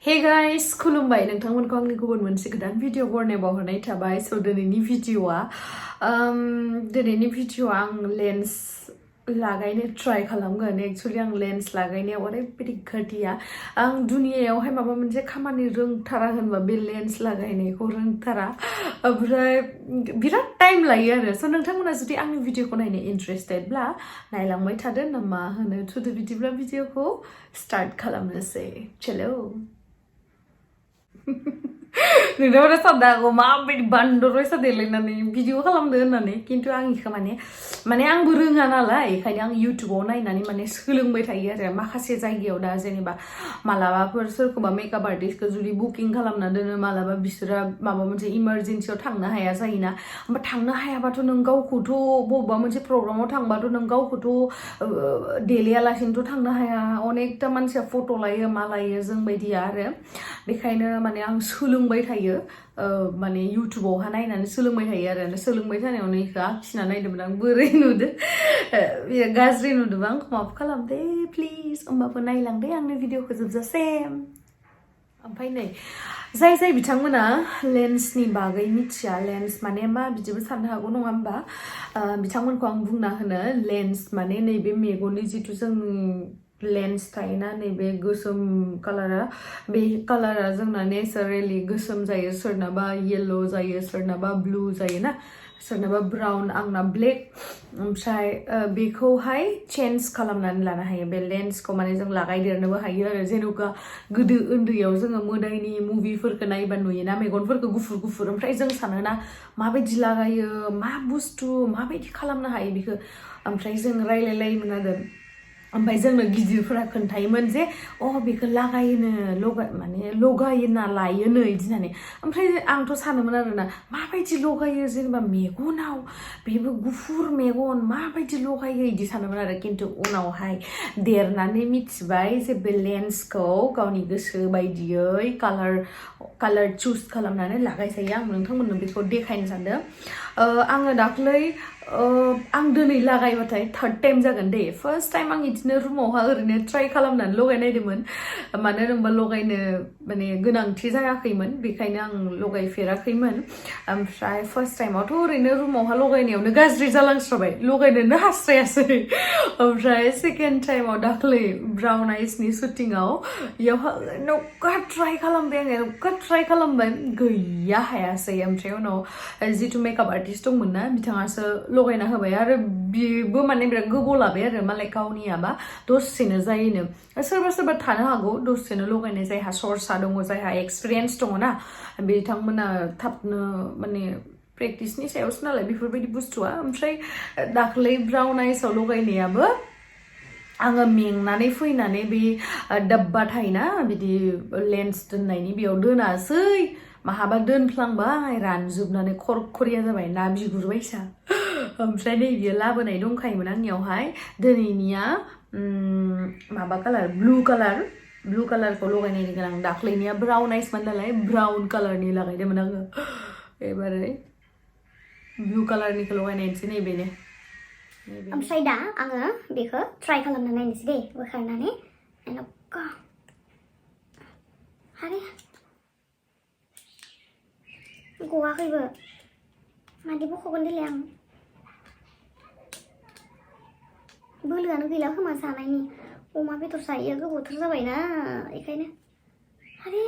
Hey guys, खुलुमबाय नोंथांमोनखौ आंनि गुबुन मोनसे गोदान भिडिअ बरनायबावहरनाय थाबाय स दिनैनि भिडिअआ आं लेन्स लागायनो ट्राइ खालामगोन एक्चुअली आं लेन्स लागायनायाव ओरैबायदि घटिया आं दुनियायावहाय माबा मोनसे खामानि रोंथारा होनबा बे लेन्स लागायनायखौ रोंथारा ओमफ्राय बिराद टाइम लायो आरो स नोंथांमोना जुदि आंनि भिडिअखौ नायनो इन्ट्रेस्टेडब्ला नायलांबाय थादो ना मा होनो थुदो बिदिब्ला भिडिअखौ स्टार्ट खालामनोसै चलो नोंथांमोना साननो हागौ माबायदि बान्दर बायसा देलायनानै भिडिअ खालामदो होननानै खिन्थु आं इखौ माने आंबो रोङा नालाय बेखायनो आं इउटुबाव नायनानै माने सोलोंबाय थायो आरो माखासे जायगायाव दा जेनेबा मालाबाफोर सोरखौबा मेकआप आर्टिस्टखौ जुदि बुकिं खालामना दोनो मालाबा बिसोरा माबा मोनसे इमारजेन्सियाव थांनो हाया जायोना ओमफ्राय थांनो हायाबाथ' नों गावखौथ' बबेबा मोनसे प्रग्रामाव थांबाथ' नों गावखौथ' देलायालासिनोथ' थांनो हाया अनेकथा मानसिया फट' लायो मा लायो जों बायदिया आरो बेखायनो माने आं सोलोंबाय थायो माने इउटुबावहा नायनानै सोलोंबाय थायो आरो सोलोंबाय थानायावनो इखौ आखिना नायदोंमोन आं बोरै नुदो गाज्रि नुदोंबा आंखौ माफ खालामदे प्लिज होमबाबो नायलांदे आंनि भिडिअखौ जोबजासे ओमफ्राय नै जाय बिथांमोना लेन्सनि बागै मिथिया लेन्स माने मा बिदिबो साननो हागौ नङा होमबा बिथांमोनखौ आं बुंना होनो लेन्स माने नैबे मेगननि जिथु जोंनि लेन्स थायोना नैबे गोसोम कालारा बे कालारा जोंना नेचारेलि गोसोम जायो सोरनाबा येल्लो जायो सोरनाबा ब्लू जायो ना सोरनाबा ब्राउन आंना ब्लेक ओमफ्राय बेखौहाय चेन्ज खालामनानै लानो हायो बे लेन्सखौ माने जों लागायदेरनोबो हायो आरो जेन'का गोदो उन्दैयाव जोङो मोदायनि मुभिफोरखौ नायबा नुयोना मेगनफोरखौ गुफुर गुफुर ओमफ्राय जों सानोना माबायदि लागायो मा बुस्थु माबायदि खालामनो हायो बेखौ ओमफ्राय जों रायलायलायोमोन आरो ओमफ्राय जोंनो गिदिरफोरा खोन्थायोमोन जे बेखौ लागायोनो माने लगायोना लायोनो बिदि होननानै ओमफ्राय आंथ' सानोमोन आरोना माबायदि लगायो जेनेबा मेगनाव बेबो गुफुर मेगन माबायदि लगायो बिदि सानोमोन आरो खिन्थु उनावहाय देरनानै मिथिबाय जे बे लेन्सखौ गावनि गोसो बायदियै कालार चुज खालामनानै लागायजायो आं नोंथांमोननो बेखौ देखायनो सानदों आङो दाख्लै आं दिनै लागायबाथाय थार्ड टाइम जागोन दे फार्स्ट टाइम आं बिदिनो रुमावहा ओरैनो ट्राइ खालामनानै लगायनायदोंमोन मानो होनोबा लगायनो माने गोनांथि जायाखैमोन बेखायनो आं लगायफेराखैमोन ओमफ्राय फार्स्ट टाइमावथ' ओरैनो रुमावहा लगायनायावनो गाज्रि जालांस्राबाय लगायनोनो हास्रायासै ओमफ्राय सेकेन्ड टाइमाव दाख्लै ब्राउन आइसनि शुटिंआव बेयावहा नौका ट्राइ खालामबाय आङो नौका ट्राइ खालामबाय गैया हायासै ओमफ्राय उनाव जिथु मेकआप आर्टिस्ट दंमोन ना बिथाङासो लगायना होबाय आरो बेबो माने बिराद गोबाव लाबाय आरो मालाय गावनियाबा दसेनो जायोनो सोरबा थानो हागौ दसेनो लगायनाय जायहा सर्सा दङ जायहा एक्सपिरियेन्स दङ ना बिथांमोना थाबनो माने प्रेक्टिसनि सायावसो नालाय बेफोरबायदि बुस्थुआ ओमफ्राय दाख्लै ब्राउन आइसआव लगायनायाबो आङो मेंनानै फैनानै बे डाब्बा थायोना बिदि लेन्स दोननायनि बेयाव दोनासै माहाबा दोनफ्लांबाय रानजोबनानै खरखरिया जाबाय ना बिगुर बायसा ओमफ्राय नै बियो लाबोनाय दंखायोमोन आंनियावहाय दिनैनिया माबा कालार ब्लू कालारखौ लगायनायनि गोनां दाख्लैनिया ब्राउन आइसमोन नालाय ब्राउन कालारनि लागायदोंमोन आङो एबारै ब्लू कालारनिखौ लगायनायनोसै नैबेनो ओमफ्राय दा आङो बेखौ ट्राइ खालामना नायनोसै दे बोखारनानै आरे गवाखैबो मादि बख'गोन देलाय आं बोलोआनो गैला खोमा जानायनि अमा बेदर जायो गोबावथार जाबायना बेखायनो आरे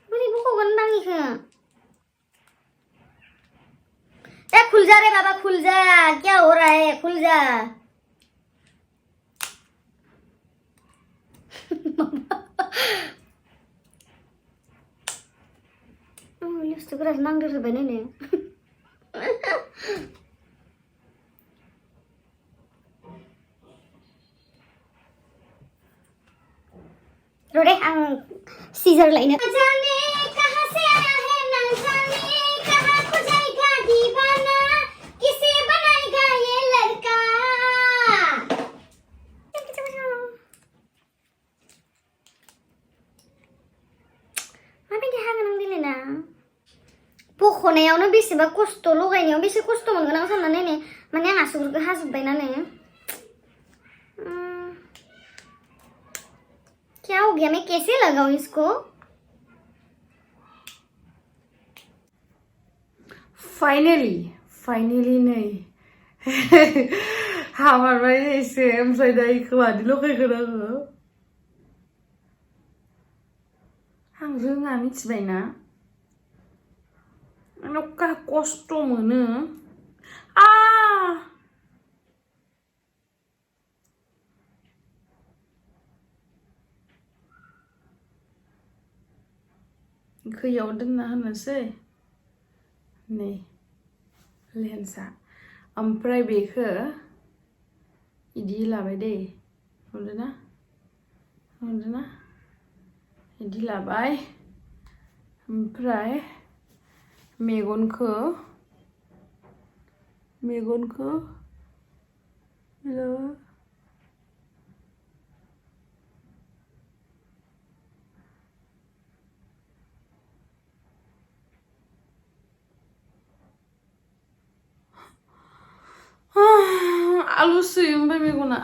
बोरै बख'गोन आं इखो खुल जा रे बाबा खुल जा क्या हो रहा है खुल जा लिपस्टिकफोरासो नांदेरजोब्बाय नायनो र' दे आं सिजार लायनो बख'नायावनो बेसेबा खस्थ' लगायनायाव बेसे खस्थ' मोनगोन आं सानना नायनो माने आं आसुगुरखौ हाजोब्बायना नै क्या हो गया मैं कैसे लगाऊं इसको फाइनेलि नै हामारबाय एसे ओमफ्राय दायो खोमानि लगायगोन आं रोङा मिथिबायना आंनाव खस्थ' मोनो खैयाव दोनना होनोसै नै लेन्सआ ओमफ्राय बेखौ इदि लाबाय दै नुदोंना इदि लाबाय ओमफ्राय मेगनखौ आलुसो ओमफ्राय मेगना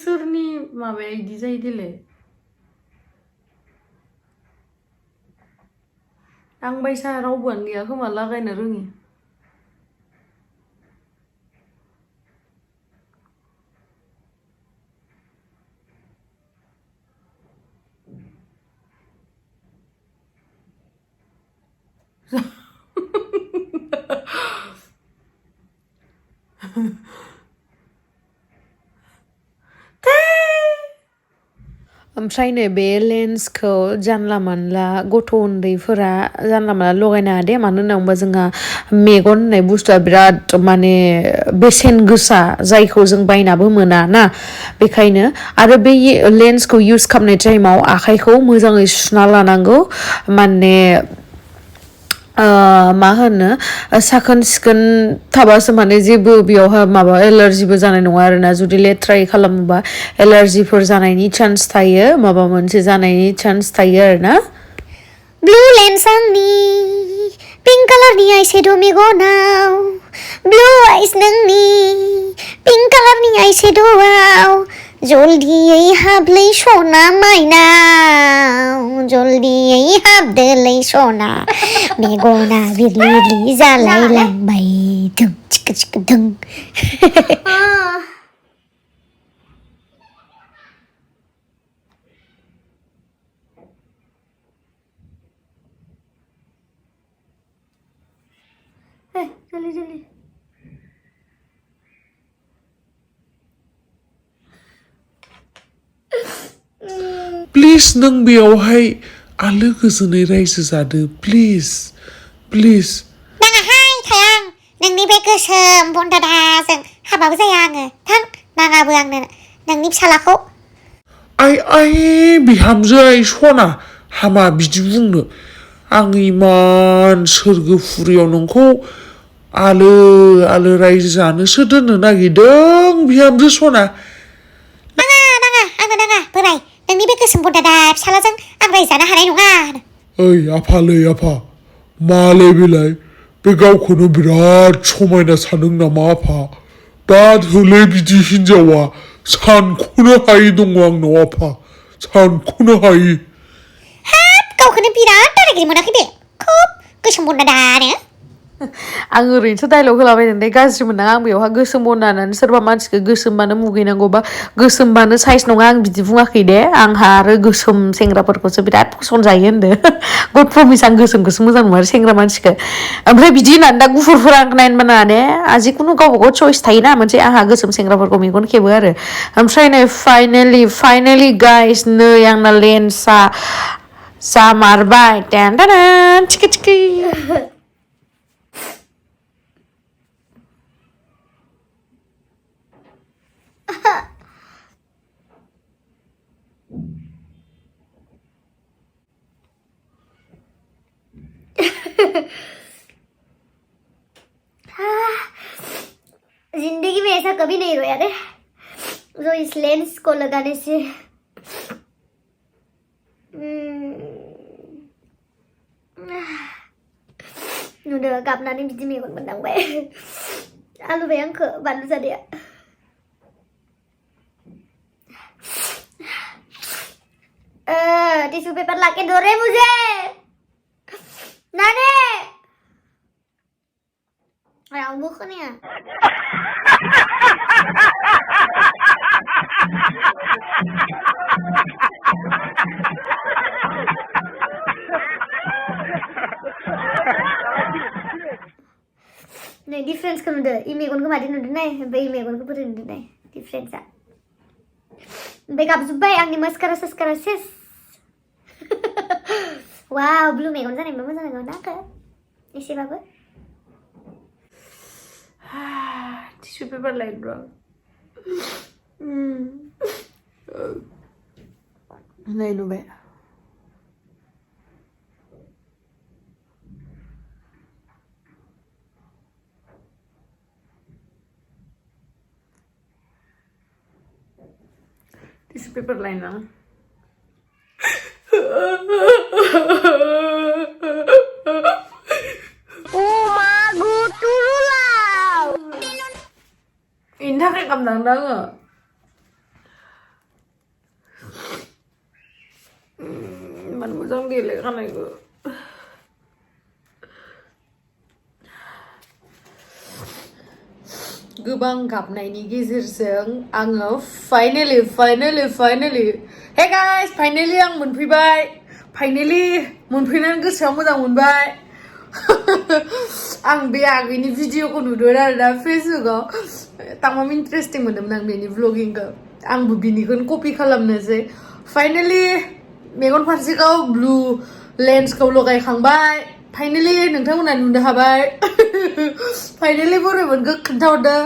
सोरनि माबाया इदि जायो देलाय आं बायसा रावबोआनो गैया खोमा लागायनो रोङि ओमफ्राय नै बे लेन्सखौ जानला मानला गथ' उन्दैफोरा जानला मानला लगायनो हाया दे मानो होनना बुङोबा जोंहा मेगन होननाय बुस्थुआ बिराद माने बेसेन गोसा जायखौ जों बायनाबो मोना ना बेखायनो आरो बे लेन्सखौ इउज खालामनाय टाइमाव आखाइखौ मोजाङै सुना लानांगौ माने मा होनो साखोन सिखोन थाबासो माने जेबो बेयावहाय माबा एलार्जिबो जानाय नङा आरोना जुदि लेथ्रायै खालामोबा एलार्जिफोर जानायनि चान्स थायो माबा मोनसे जानायनि चान्स थायो आरोना ब्लु लेन्स आंनि पिंक कालारनि आइसेड' मेगनाव ब्लु आइस नोंनि पिंक कालारनि आइसेड'आव जल्दियै हाबलै सना माइनाव जल्दियै हाबदोलै सना मेगना बिरलि जालाय लांबाय धों चिक चिक धों जल्दी प्लिज नों बेयावहाय आलो गोजोनै रायजो जादो प्लिज नाङाहाय थायां नोंनि बे गोसोम बन्दादाजों हाबाबो जाया आङो थां नाङाबो आंनो नोंनि फिसालाखौ आइ बिहामजो आइ सना हामा बिदि बुंनो आं इमान सोरगोफुरियाव नोंखौ आलो रायजो जानोसो दोननो नागिरदों बिहामजो सना नाङा आंनो नाङा बोराय नोंनि बे गोसोम बन्दादा फिसालाजों आं रायजो जानो हानाय नङा ओइ आफा मालै बेलाय बे गावखौनो बिराद समायना सानदों नामा आफा दा होलै बिदि हिनजावा सानख'नो हायि दङ आंनाव आफा सानख'नो हायि हाब गावखौनो बिराद दादागिरि मोनाखै बे खोब गोसोम बन्दादानो आं ओरैनोसो डायलग होलाबायदों दे गाज्रि मोननाङा आं बेयावहा गोसोम बना होननानै सोरबा मानसिखौ गोसोमबानो मुगैनांगौबा गोसोमबानो साइज नङा आं बिदि बुङाखै दे आंहा आरो गोसोम सेंग्राफोरखौसो बिराद फसन जायो होनदो गड प्रमिस आं गोसोमखौसो मोजां नुआ सेंग्रा मानसिखौ ओमफ्राय बिदि होननानै दा गुफुरफोरा आंखौ नायनो मोना दे जिखुनु गावबा गाव चइस थायोना मोनसे आंहा गोसोम सेंग्राफोरखौ मेगन खेबो आरो ओमफ्राय नै फाइनेलि गाइस नै आंना लेन्सआ जामारबाय थिखि जिंदगी तो भी नहीं रोया रे जो इस लेंस को लगाने से नुदो गाबनानै बिदि मेगन मोनदांबाय आलुबाय आंखो बानलु जादेया टिश्यू पेपर लाके दो रे मुझे नाने Orang bukan ya? Nih difference kan udah, ini kon kemarin udah nih, bayi megon ke putih udah nih, difference ya. Baik apa sih bayi, angin maskara ses. Wow, belum megon sana, belum sana megon nak? Isi apa? Tissue paper lain bro. Lain ube. Tissue paper lain lah. Indah kayak kamdang-dang ah. Man मोजां गेले खानायखौ गोबां गाबनायनि गेजेरजों आङो finally hey guys finally आं मोनफैबाय मोनफैनानै गोसोआव मोजां मोनबाय आं बे आगैनि भिडिअखौ नुदों आरो दा फेसबुकआव तामाम इन्टारेस्टिं मोनदोंमोन आं बेनि व्लगिंखौ आंबो बिनिखौनो कपि खालामनोसै फाइनली मेगन फारसेखौ ब्लु लेन्सखौ लगायखांबाय फाइनली नोंथांमोना नुनो हाबाय फाइनली बोरै मोनखो खोन्थाहरदो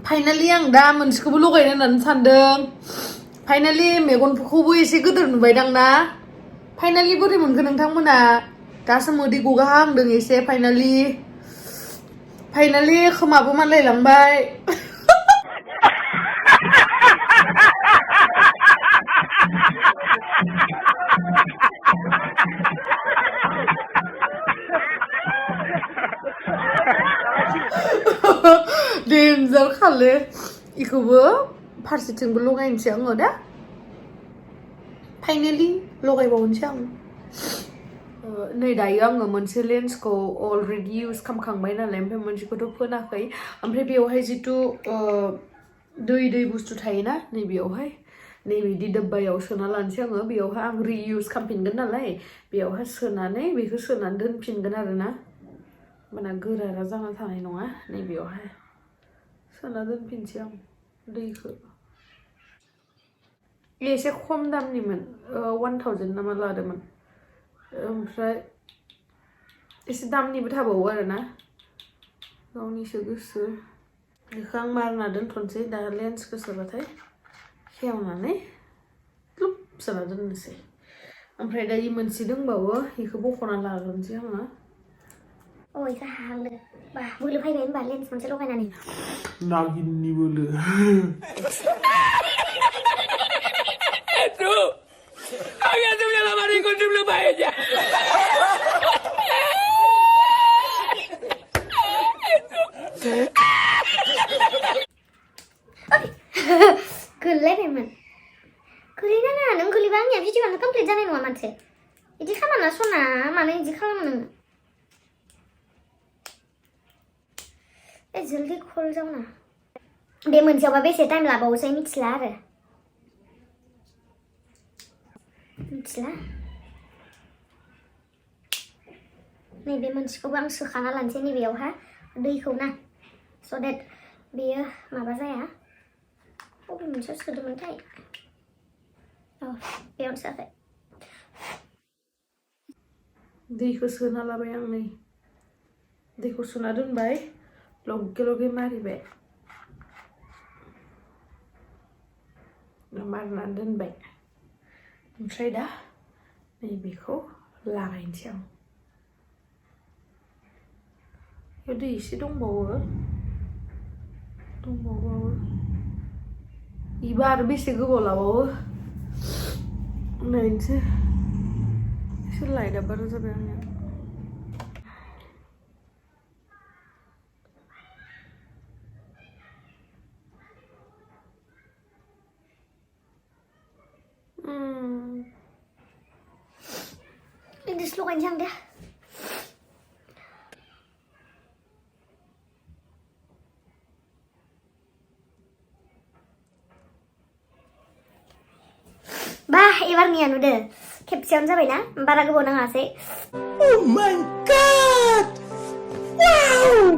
फाइनली आं दा मोनसेखौबो लगायनो होननानै सानदों फाइनली मेगनखौबो एसे गोदोर नुबायदां ना फाइनली बोरै मोनखो नोंथांमोना दासो मोदै गगाहांदों एसे फाइनली खोमाबो मानलायलांबाय डेन्जार खाले इखौबो फारसेथिंबो लगायनोसै आङो दा फाइनली लगायबावनोसै आं नै दायो आङो मोनसे लेन्सखौ अलरेडि इउज खालामखांबाय नालाय ओमफ्राय मोनसेखौथ' फोनाखै ओमफ्राय बेवहाय जितु दै बुस्थु थायोना नैबेयावहाय नैबिदि डब्बायाव सोना लानोसै आङो बेयावहाय आं रिइउज खालामफिनगोन नालाय बेयावहाय सोनानै बेखौ सोनानै दोनफिनगोन आरोना होमबाना गोरारा जाना थानाय नङा नैबेयावहाय सोना दोनफिनसै आं दैखौ एसे खम दामनिमोन 1000 नामा लादोंमोन ओमफ्राय एसे दामनिबो थाबावो आरोना गावनिसो गोसो बेखौ आं मारना दोनथ'नोसै दा लेन्सखौ सोबाथाय खेवनानै क्लुप सोना दोननोसै ओमफ्राय दा मोनसे दंबावो बेखौ बख'ना लाग्रोनोसै आङो ओइ जाहांदो बा बोलो फैबाय होनबा लेन्स मोनसे लगायनानै नागिननि बोलो Había subido la mano y encontré paella. गोलैलायबायमोन गोलैनाङा नों गोलैबा आंनिया भिडिअ'आनो कमप्लिट जानाय नङा माथो बिदि खालामना सना मानो बिदि खालामो नोङो जल्दी खोल जाऊ ना बे मोनसेयावबा बेसे टाइम लाबावोसै मिथिला आरो मिथिला नैबे मोनसेखौबो आं सोखाना लानोसै नैबेयावहा दैखौ ना स' देट बेयो माबा जाया बबे मोनसेयाव सोदोंमोनथाय बेयावनो सोआखै दैखौ सोना लाबाय आं नै दैखौ सोना दोनबाय लगे मारिबाय मारनानै दोनबाय ओमफ्राय दा नैबेखौ लागायनोसै आं बेयाव दै एसे दंबावो दंबावो इबा आरो बेसे गोबाव लाबावो नायनोसै एसे लाइटआ बारा जाबाय आंनिया Ini slogan yang dia. Bah, ibarnya udah. Caption sampai na, bara ke bonang ase. Oh my god! Wow!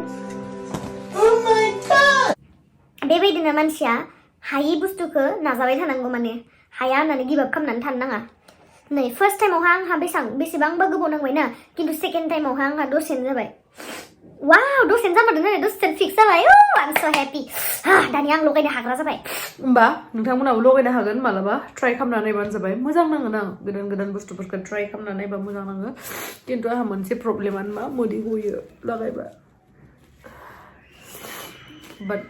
Oh my god! बेबायदिनो मानसिया हायि बुस्थुखौ नाजाबाय थानांगौ माने हाया होननानै गिभ आप खालामनानै थानो नाङा नै फार्स्ट टाइमावहा आंहा बेसेबांबा गोबाव नांबाय ना खिन्थु सेकेन्ड टाइमावहा आंहा दसेनो जाबाय वाव दसेनो जामारदों आरो दसेनो फिक्स जाबाय आइ एम सो हेपि दानि आं लगायनो हाग्रा जाबाय होमबा नोंथांमोनाबो लगायनो हागोन मालाबा ट्राइ खालामनानै नायबानो जाबाय मोजां नाङो ना गोदान गोदान बुस्थुफोरखौ ट्राइ खालामनानै नायबा मोजां नाङो खिन्थु आंहा मोनसे प्रब्लेमानो मा मोदै गयो लागायबा बाट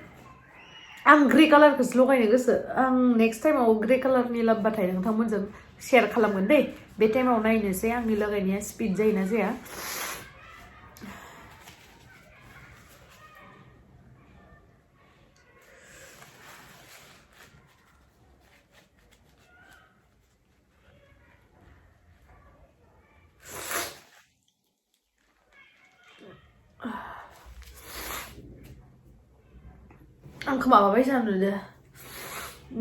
आं ग्रे कालारखौसो लगायनो गोसो आं नेक्स्ट टाइमाव ग्रे कालारनि लाबबाथाय नोंथांमोनजों शेयार खालामगोन दे बे टाइमाव नायनोसै आंनि लागायनाया स्पिड जायोना जाया आंखौ माबाबाय जानो दे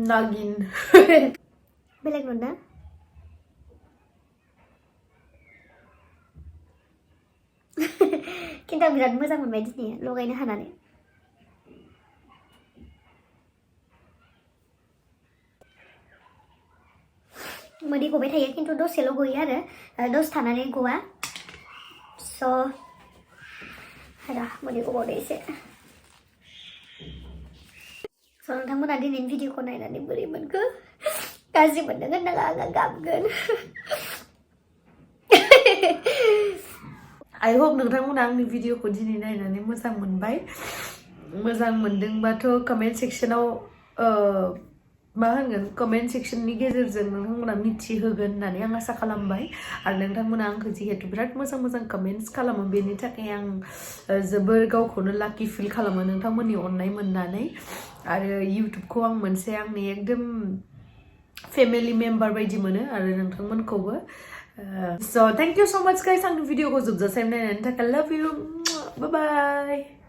नागिन बेलेग नुदों खिन्थु आं बिराद मोजां मोनबाय दिनै लगायनो हानानै मोदै गबाय थायो खिन्थु दसेल' गयो आरो दसे थानानै गवा स' मोदै गबावदो एसे स' नोंथांमोना दिनैनि भिडिअखौ नायनानै बोरै मोनखो गाज्रि मोनदों होननाङा आङो गाबगोन I hope नोंथांमोना आंनि भिडिअखौ दिनै नायनानै मोजां मोनबाय मोजां मोनदोंबाथ' कमेन्ट सेक्सनाव मा होनगोन कमेन्ट सेक्सननि गेजेरजों नोंथांमोना मिथिहोगोन होननानै आं आसा खालामबाय आरो नोंथांमोना आंखौ जिहेतु बिराद मोजां मोजां कमेन्ट्स खालामो बेनि थाखाय आं जोबोर गावखौनो लाकि फिल खालामो नोंथांमोननि अननाय मोननानै आरो इउटुबखौ आं मोनसे आंनि एकदम फेमिलि मेम्बार बायदि मोनो आरो नोंथांमोनखौबो so thank you so much guys आंनि भिडिअखौ जोबजासिम नायनायनि थाखाय love you bye bye